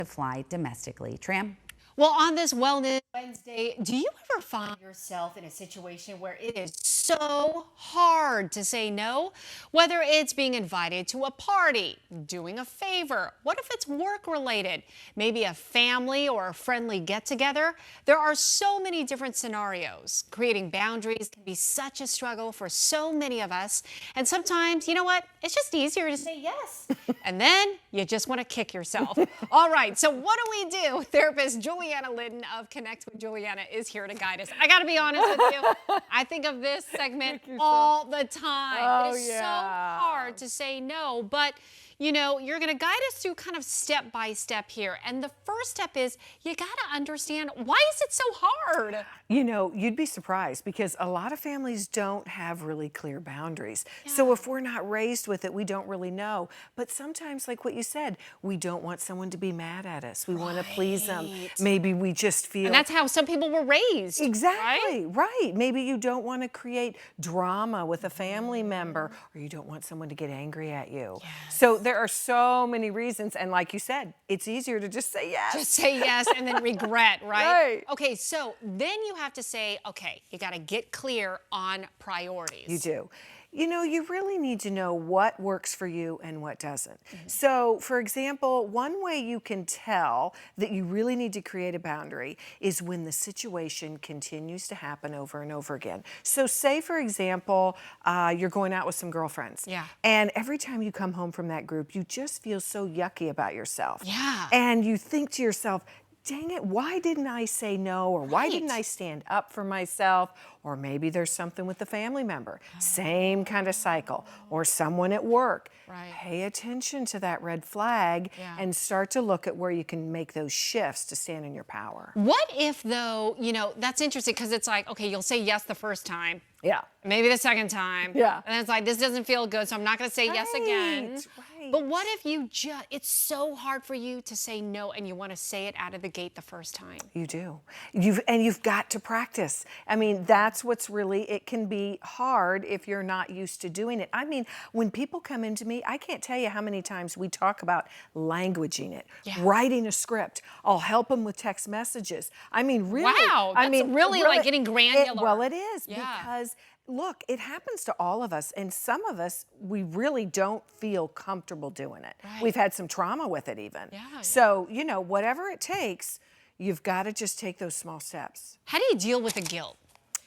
to fly domestically. Tram? Well, on this Wellness Wednesday, do you ever find yourself in a situation where it is so hard to say no? Whether it's being invited to a party, doing a favor, what if it's work related? Maybe a family or a friendly get together? There are so many different scenarios. Creating boundaries can be such a struggle for so many of us. And sometimes, you know what? It's just easier to say yes. And then you just want to kick yourself. All right, so what do we do? Therapist Juliana Liddon of Connect with Juliana is here to guide us. I got to be honest with you. I think of this segment all the time. Oh, it is so hard to say no, but you know, you're going to guide us through kind of step by step here. And the first step is you got to understand, why is it so hard? You know, you'd be surprised because a lot of families don't have really clear boundaries. So if we're not raised with it, we don't really know. But sometimes, like what you said, we don't want someone to be mad at us. We want to please them. Maybe we just feel... And that's how some people were raised. Exactly, right. Maybe you don't want to create drama with a family member, or you don't want someone to get angry at you. So there are so many reasons, and like you said, it's easier to just say yes. Just say yes and then regret, right? Right. Okay, so then you have to say, okay, you got to get clear on priorities. You do. You know, you really need to know what works for you and what doesn't. So, for example, one way you can tell that you really need to create a boundary is when the situation continues to happen over and over again. So say, for example, you're going out with some girlfriends. Yeah. And every time you come home from that group, you just feel so yucky about yourself. Yeah. And you think to yourself, dang it, why didn't I say no? Or why didn't I stand up for myself? Or maybe there's something with the family member. Same kind of cycle. Or someone at work. Right. Pay attention to that red flag and start to look at where you can make those shifts to stand in your power. What if, though, you know, that's interesting because it's like, okay, you'll say yes the first time. Yeah. Maybe the second time. Yeah. And then it's like, this doesn't feel good, so I'm not going to say yes again. Right. But what if you just, it's so hard for you to say no and you want to say it out of the gate the first time? You do. You've got to practice. I mean, that's what's really, it can be hard if you're not used to doing it. I mean, when people come into me, I can't tell you how many times we talk about languaging it, writing a script. I'll help them with text messages. I mean, really. Wow, that's really like getting granular. Well, it is because look, it happens to all of us, and some of us, we really don't feel comfortable doing it. Right. We've had some trauma with it even. So, you know, whatever it takes, you've got to just take those small steps. How do you deal with the guilt?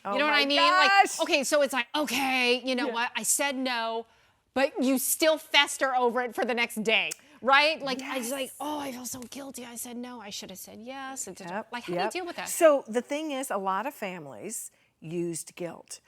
You know what I mean? Gosh. Like, okay, so it's like, okay, you know what? I said no, but you still fester over it for the next day, right? Like, I was like, oh, I feel so guilty. I said no. I should have said yes. Like, how do you deal with that? So the thing is, a lot of families used guilt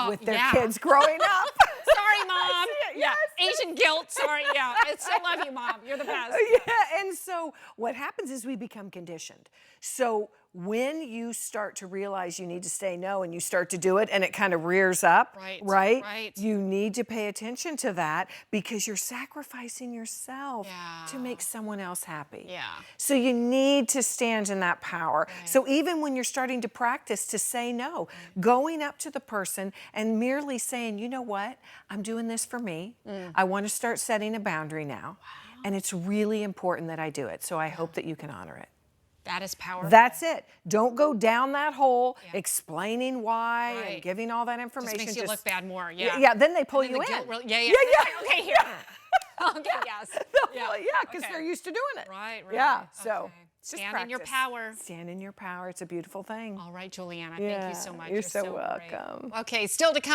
with their kids growing up. Sorry, Mom. Yeah, Asian guilt. Sorry. Yeah, I still love you, Mom. You're the best. Yeah, and so what happens is we become conditioned. So when you start to realize you need to say no and you start to do it and it kind of rears up, right? You need to pay attention to that because you're sacrificing yourself to make someone else happy. Yeah. So you need to stand in that power. So even when you're starting to practice to say no, going up to the person and merely saying, you know what, I'm doing this for me. I want to start setting a boundary now. And it's really important that I do it. So I hope that you can honor it. That is powerful. That's it. Don't go down that hole explaining why and giving all that information. Just makes you look bad more. Yeah. Yeah, then they pull you in. Yeah. Okay, here. Okay, yes. Yeah, because they're used to doing it. Right. Yeah, so stand in your power. Stand in your power. It's a beautiful thing. All right, Juliana, thank you so much. You're so welcome. Okay, still to come.